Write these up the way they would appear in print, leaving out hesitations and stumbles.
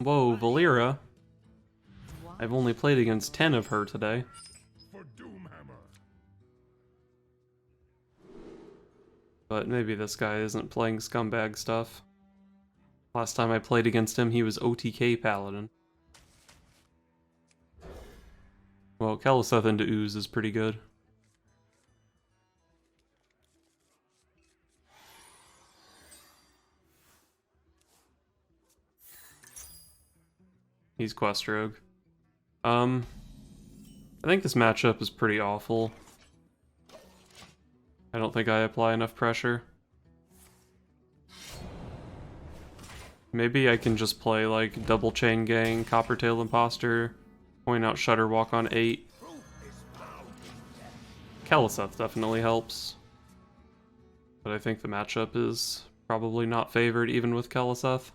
Whoa, Valera. I've only played against 10 of her today. But maybe this guy isn't playing scumbag stuff. Last time I played against him, he was OTK Paladin. Well, Keliseth into Ooze is pretty good. He's Quest Rogue. I think this matchup is pretty awful. I don't think I apply enough pressure. Maybe I can just play like double chain gang, Coppertail Imposter, point out Shudderwock on 8. Keliseth definitely helps. But I think the matchup is probably not favored even with Keliseth.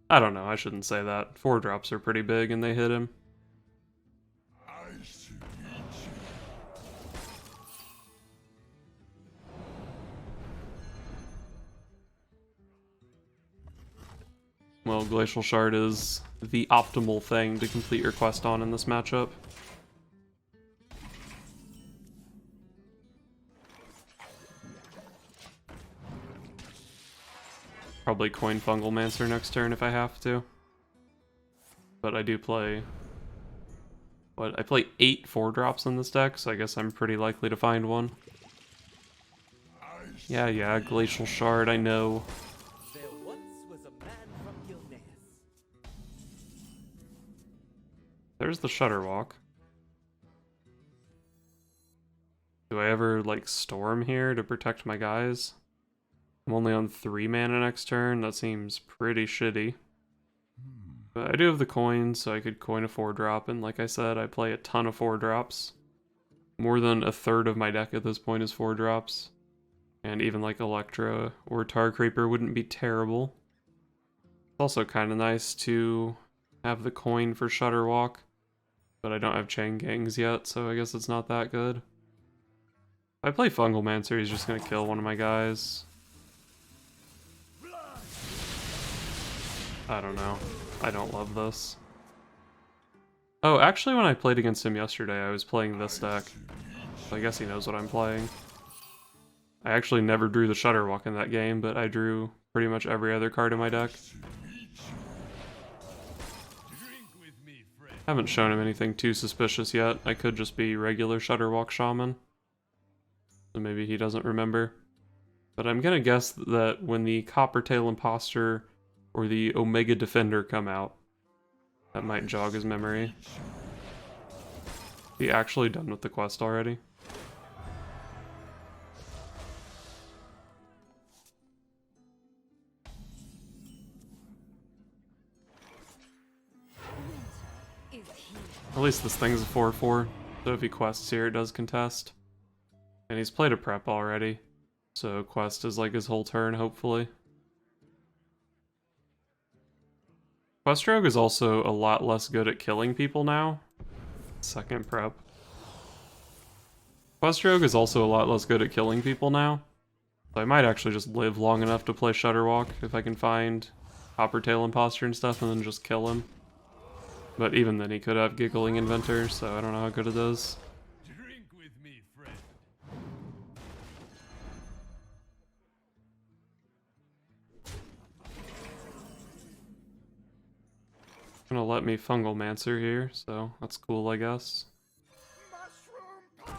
I don't know, I shouldn't say that. 4-drops are pretty big and they hit him. Well, Glacial Shard is the optimal thing to complete your quest on in this matchup. Probably coin Fungal Mancer next turn if I have to. But I do play... What? I play 8 4-drops in this deck, so I guess I'm pretty likely to find one. Yeah, Glacial Shard, I know. There's the Shudderwock. Do I ever, like, Storm here to protect my guys? I'm only on 3 mana next turn. That seems pretty shitty. But I do have the coins, so I could coin a 4-drop, and like I said, I play a ton of 4-drops. More than a third of my deck at this point is 4-drops. And even like Electra or Tar Creeper wouldn't be terrible. It's also kind of nice to have the coin for Shudderwock. But I don't have Chain Gangs yet, so I guess it's not that good. If I play Fungal Mancer, he's just gonna kill one of my guys. I don't know. I don't love this. Oh, actually when I played against him yesterday, I was playing this deck. So I guess he knows what I'm playing. I actually never drew the Shudderwock in that game, but I drew pretty much every other card in my deck. Haven't shown him anything too suspicious yet. I could just be regular Shudderwock Shaman. So maybe he doesn't remember. But I'm gonna guess that when the Coppertail Imposter or the Omega Defender come out, that might jog his memory. He actually done with the quest already? At least this thing's a 4/4, so if he quests here, it does contest. And he's played a prep already, so quest is like his whole turn, hopefully. Quest Rogue is also a lot less good at killing people now. Second prep. Quest Rogue is also a lot less good at killing people now. So I might actually just live long enough to play Shudderwock if I can find Coppertail Imposter and stuff and then just kill him. But even then he could have Giggling Inventor, so I don't know how good it is. Drink with me, friend. Gonna let me Fungal Mancer here, so that's cool, I guess. I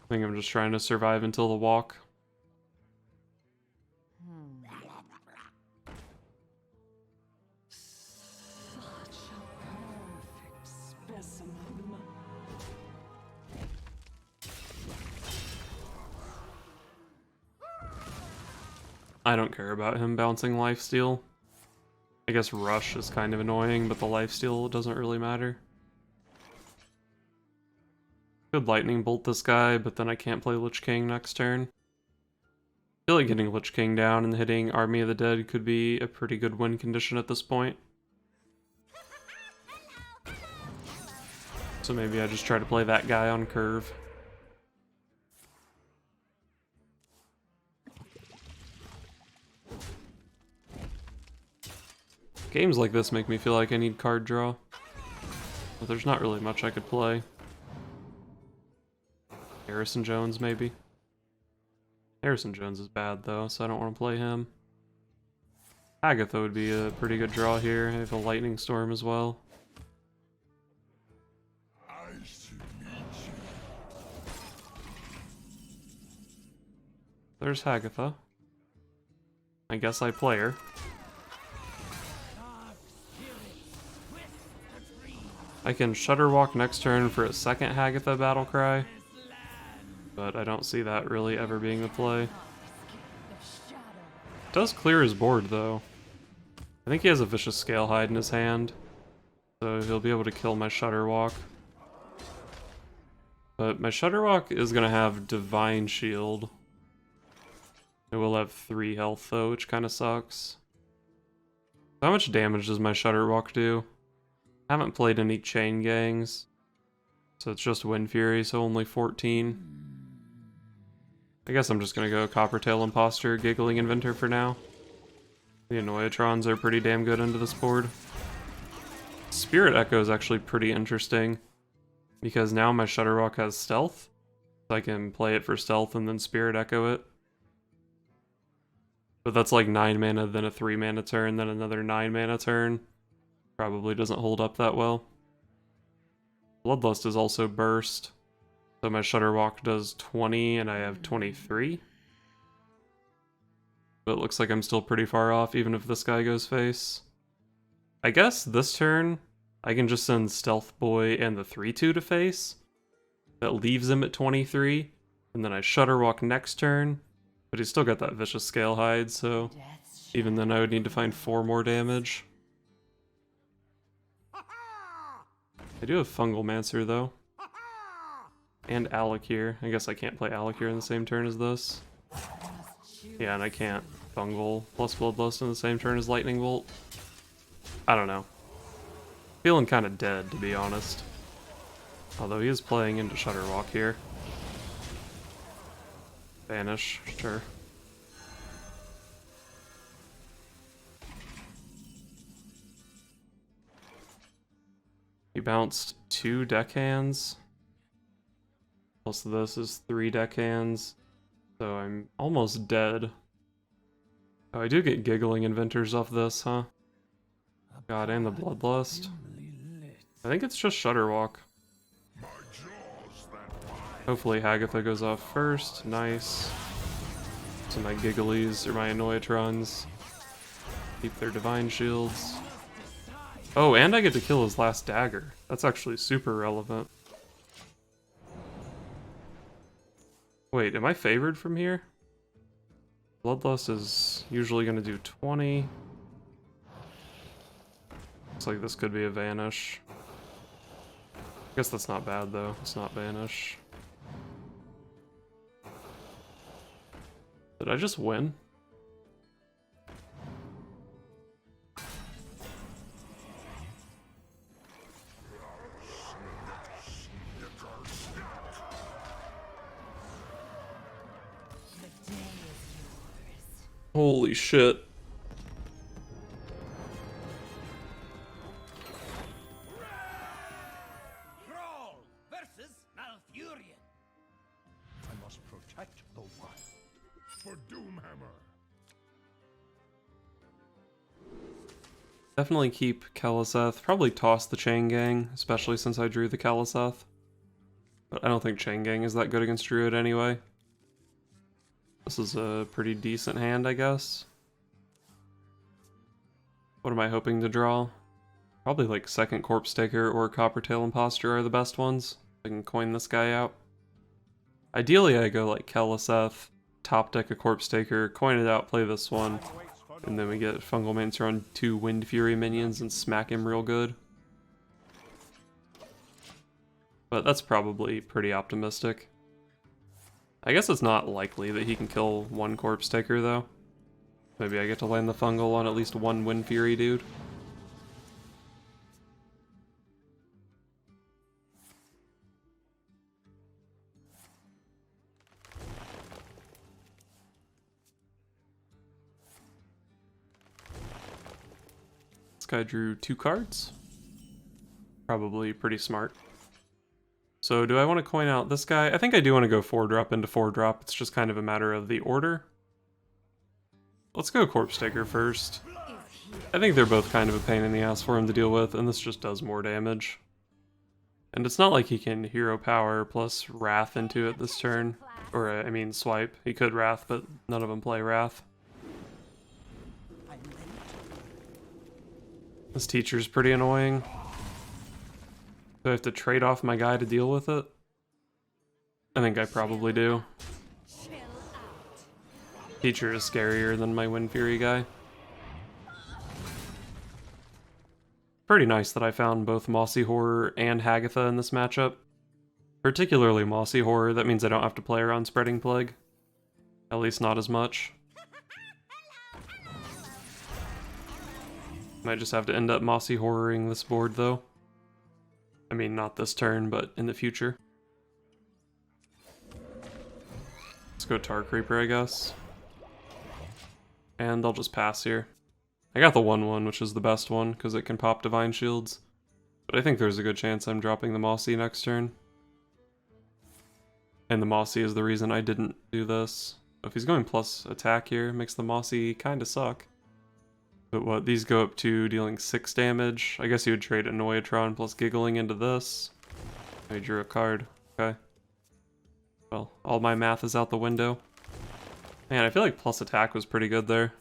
think I'm just trying to survive until the walk. I don't care about him bouncing Lifesteal. I guess Rush is kind of annoying, but the Lifesteal doesn't really matter. Could Lightning Bolt this guy, but then I can't play Lich King next turn. I feel like getting Lich King down and hitting Army of the Dead could be a pretty good win condition at this point. So maybe I just try to play that guy on curve. Games like this make me feel like I need card draw. But there's not really much I could play. Harrison Jones, maybe? Harrison Jones is bad, though, so I don't want to play him. Agatha would be a pretty good draw here. I have a Lightning Storm as well. There's Hagatha. I guess I play her. I can Shudderwock next turn for a second Hagatha Battlecry, but I don't see that really ever being the play. It does clear his board, though. I think he has a Vicious Scalehide in his hand, so he'll be able to kill my Shudderwock. But my Shudderwock is going to have Divine Shield. It will have 3 health, though, which kind of sucks. How much damage does my Shudderwock do? I haven't played any Chain Gangs, so it's just Windfury, so only 14. I guess I'm just going to go Coppertail Imposter, Giggling Inventor for now. The Annoyatrons are pretty damn good into this board. Spirit Echo is actually pretty interesting, because now my Shudderwock has Stealth, so I can play it for Stealth and then Spirit Echo it. But that's like 9 mana, then a 3 mana turn, then another 9 mana turn. Probably doesn't hold up that well. Bloodlust is also burst, so my Shudderwock does 20 and I have 23. But it looks like I'm still pretty far off, even if this guy goes face. I guess this turn, I can just send Stealth Boy and the 3/2 to face. That leaves him at 23, and then I Shudderwock next turn. But he's still got that Vicious Scalehide, so even then I would need to find 4 more damage. I do have Fungalmancer, though. And Alakir. I guess I can't play Alakir in the same turn as this. Yeah, and I can't Fungal plus Bloodlust in the same turn as Lightning Bolt. I don't know. Feeling kind of dead, to be honest. Although he is playing into Shudderwock here. Vanish, sure. He bounced 2 deckhands. Plus this is 3 deckhands. So I'm almost dead. Oh, I do get Giggling Inventors off this, huh? God, and the Bloodlust. I think it's just Shudderwock. Hopefully Hagatha goes off first. Nice. So my Gigglies, or my Annoyatrons, keep their Divine Shields. Oh, and I get to kill his last dagger. That's actually super relevant. Wait, am I favored from here? Bloodlust is usually going to do 20. Looks like this could be a Vanish. I guess that's not bad, though. It's not Vanish. Did I just win? Holy shit. Brawl versus Malfurion. I must protect the wild. For Doomhammer. Definitely keep Keleseth. Probably toss the Chain Gang, especially since I drew the Keleseth. But I don't think Chain Gang is that good against Druid anyway. This is a pretty decent hand, I guess. What am I hoping to draw? Probably like second Corpse Taker or Coppertail Imposter are the best ones. I can coin this guy out. Ideally I go like Keleseth, top deck a Corpse Taker, coin it out, play this one, and then we get Fungalmancer on 2 Windfury minions and smack him real good. But that's probably pretty optimistic. I guess it's not likely that he can kill 1 Corpse Taker, though. Maybe I get to land the Fungal on at least 1 Windfury dude. guy drew 2 cards. Probably pretty smart. So do I want to coin out this guy? I think I do want to go 4-drop into 4-drop. It's just kind of a matter of the order. Let's go Corpse Taker first. I think they're both kind of a pain in the ass for him to deal with, and this just does more damage. And it's not like he can Hero Power plus Wrath into it this turn. Or, I mean, swipe. He could Wrath, but none of them play Wrath. This teacher's pretty annoying. Do I have to trade off my guy to deal with it? I think I probably do. Teacher is scarier than my Windfury guy. Pretty nice that I found both Mossy Horror and Hagatha in this matchup. Particularly Mossy Horror, that means I don't have to play around Spreading Plague. At least not as much. Might just have to end up Mossy Horroring this board though. I mean, not this turn, but in the future. Let's go Tar Creeper, I guess. And I'll just pass here. I got the 1/1, which is the best one, because it can pop Divine Shields. But I think there's a good chance I'm dropping the Mossy next turn. And the Mossy is the reason I didn't do this. If he's going plus attack here, it makes the Mossy kinda suck. But what, these go up to dealing 6 damage. I guess you would trade Annoyatron plus Giggling into this. I drew a card. Okay. Well, all my math is out the window. Man, I feel like plus attack was pretty good there.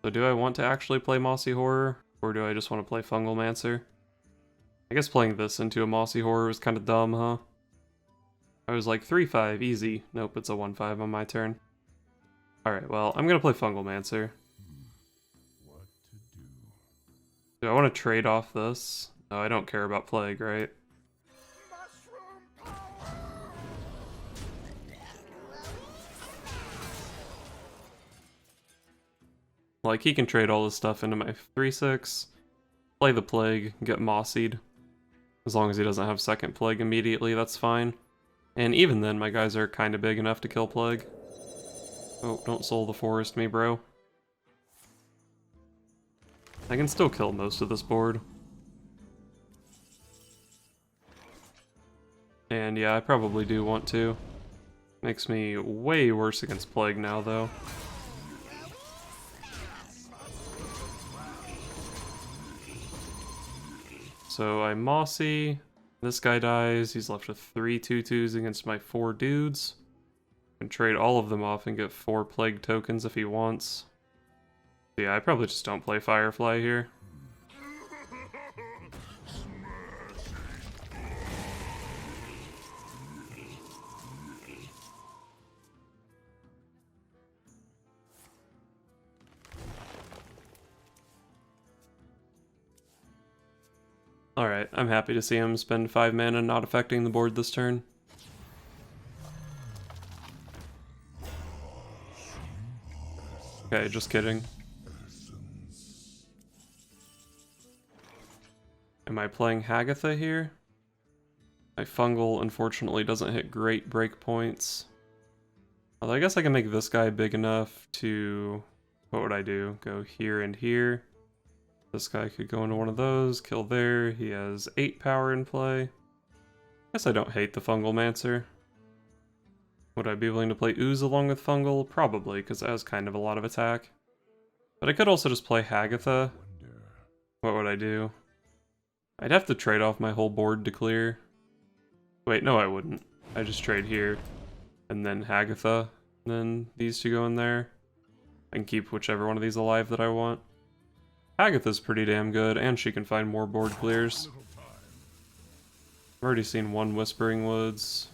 So do I want to actually play Mossy Horror, or do I just want to play Fungal Mancer? I guess playing this into a Mossy Horror was kind of dumb, huh? I was like 3-5, easy. Nope, it's a 1-5 on my turn. Alright, well, I'm gonna play Fungal Mancer. What to do? Do I want to trade off this? No, I don't care about Plague, right? Like, he can trade all this stuff into my 3-6, play the Plague, get Mossied. As long as he doesn't have second Plague immediately, that's fine. And even then, my guys are kind of big enough to kill Plague. Oh, don't Soul the Forest me, bro. I can still kill most of this board. And yeah, I probably do want to. Makes me way worse against Plague now, though. So I Mossy, this guy dies, he's left with 3 2/2s against my 4 dudes. Can trade all of them off and get 4 Plague tokens if he wants. Yeah, I probably just don't play Firefly here. Alright, I'm happy to see him spend 5 mana not affecting the board this turn. Okay, just kidding. Am I playing Hagatha here? My Fungal unfortunately doesn't hit great breakpoints. Although I guess I can make this guy big enough to... What would I do? Go here and here. This guy could go into one of those, kill there. He has 8 power in play. Guess I don't hate the Fungal Mancer. Would I be willing to play Ooze along with Fungal? Probably, because it has kind of a lot of attack. But I could also just play Hagatha. What would I do? I'd have to trade off my whole board to clear. Wait, no I wouldn't. I just trade here, and then Hagatha, and then these two go in there. I can keep whichever one of these alive that I want. Hagatha's pretty damn good, and she can find more board clears. I've already seen 1 Whispering Woods.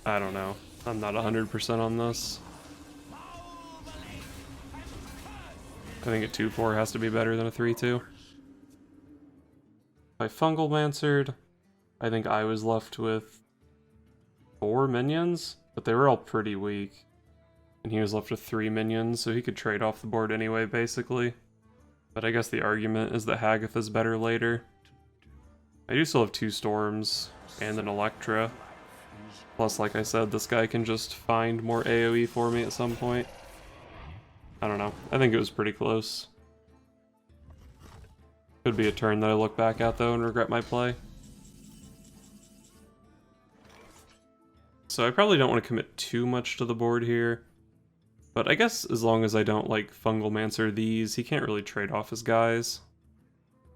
I don't know. I'm not 100% on this. I think a 2-4 has to be better than a 3-2. If I Fungal Mancered, I think I was left with 4 minions, but they were all pretty weak. And he was left with 3 minions, so he could trade off the board anyway, basically. But I guess the argument is that Hagatha's better later. I do still have 2 storms and an Electra. Plus, like I said, this guy can just find more AoE for me at some point. I don't know. I think it was pretty close. Could be a turn that I look back at though and regret my play. So I probably don't want to commit too much to the board here. But I guess as long as I don't like Fungal Mancer these, he can't really trade off his guys.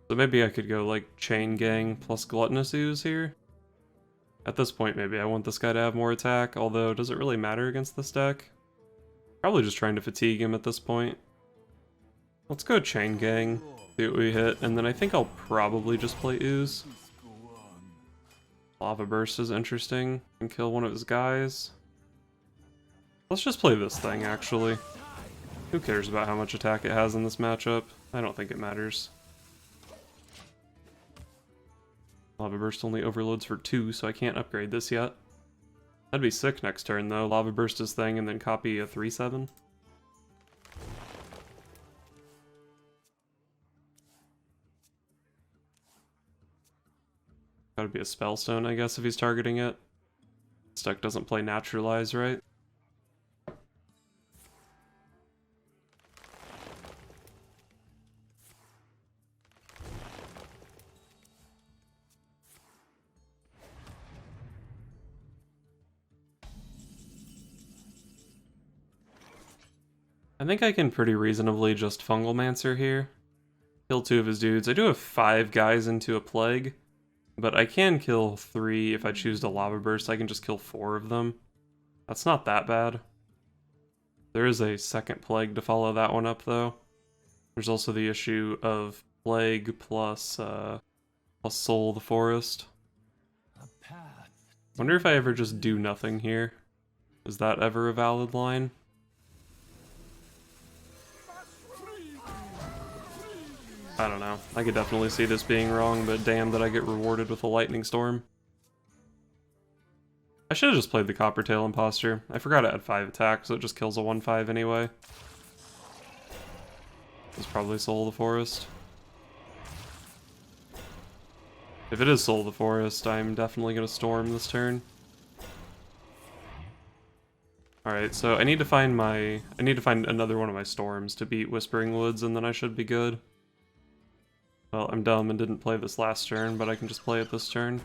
So maybe I could go like Chain Gang plus Gluttonous Ooze here. At this point maybe I want this guy to have more attack, although does it really matter against this deck? Probably just trying to fatigue him at this point. Let's go Chain Gang, see what we hit, and then I think I'll probably just play Ooze. Lava Burst is interesting, and kill one of his guys. Let's just play this thing, actually. Who cares about how much attack it has in this matchup? I don't think it matters. Lava Burst only overloads for 2, so I can't upgrade this yet. That'd be sick next turn, though. Lava Burst his thing and then copy a 3/7. Gotta be a Spellstone, I guess, if he's targeting it. This deck doesn't play Naturalize, right? I think I can pretty reasonably just Fungal Mancer here. Kill 2 of his dudes. I do have 5 guys into a Plague, but I can kill 3 if I choose to Lava Burst. I can just kill 4 of them. That's not that bad. There is a second Plague to follow that one up, though. There's also the issue of Plague plus Soul of the Forest. Wonder if I ever just do nothing here. Is that ever a valid line? I don't know. I could definitely see this being wrong, but damn that I get rewarded with a Lightning Storm. I should have just played the Coppertail Imposter. I forgot it had 5 attack, so it just kills a 1/5 anyway. It's probably Soul of the Forest. If it is Soul of the Forest, I'm definitely going to Storm this turn. Alright, so I need to find another one of my Storms to beat Whispering Woods, and then I should be good. Well, I'm dumb and didn't play this last turn, but I can just play it this turn.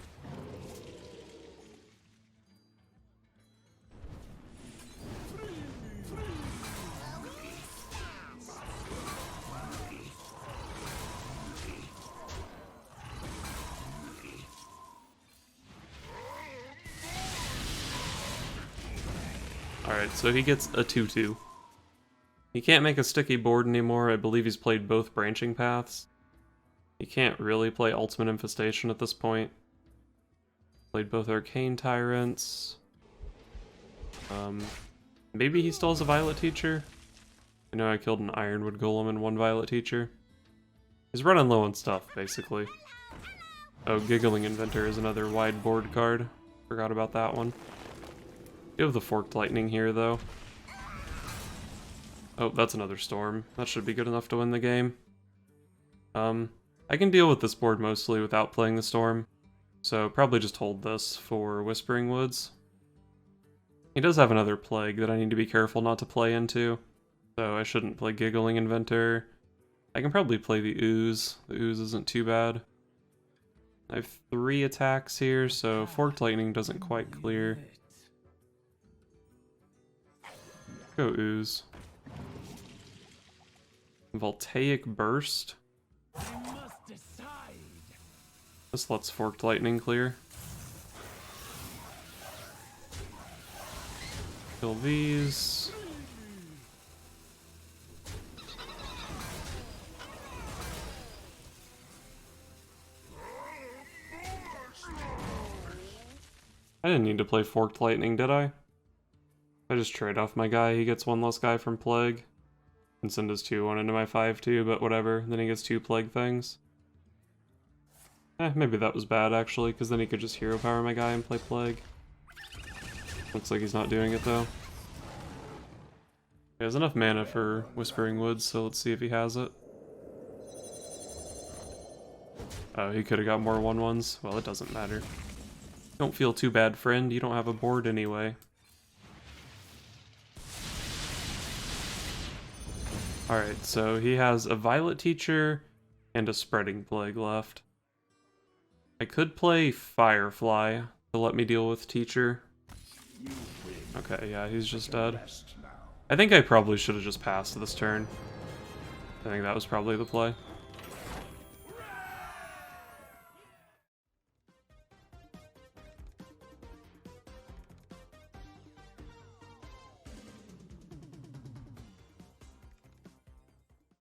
Alright, so he gets a 2/2. He can't make a sticky board anymore. I believe he's played both Branching Paths. He can't really play Ultimate Infestation at this point. Played both Arcane Tyrants. Maybe he still has a Violet Teacher? I know I killed an Ironwood Golem and 1 Violet Teacher. He's running low on stuff, basically. Oh, Giggling Inventor is another wide board card. Forgot about that one. You have the Forked Lightning here, though. Oh, that's another Storm. That should be good enough to win the game. I can deal with this board mostly without playing the Storm, so probably just hold this for Whispering Woods. He does have another Plague that I need to be careful not to play into, so I shouldn't play Giggling Inventor. I can probably play the Ooze. The Ooze isn't too bad. I have 3 attacks here, so Forked Lightning doesn't quite clear. Go Ooze. Voltaic Burst. This lets Forked Lightning clear. Kill these. I didn't need to play Forked Lightning, did I? I just trade off my guy, he gets 1 less guy from Plague. And send his 2/1 into my 5/2, but whatever. Then he gets 2 Plague things. Maybe that was bad, actually, because then he could just Hero Power my guy and play Plague. Looks like he's not doing it, though. He has enough mana for Whispering Woods, so let's see if he has it. Oh, he could have got more 1/1s. Well, it doesn't matter. Don't feel too bad, friend. You don't have a board anyway. Alright, so he has a Violet Teacher and a Spreading Plague left. I could play Firefly to let me deal with Teacher. Okay, yeah, he's just dead. I think I probably should have just passed this turn. I think that was probably the play.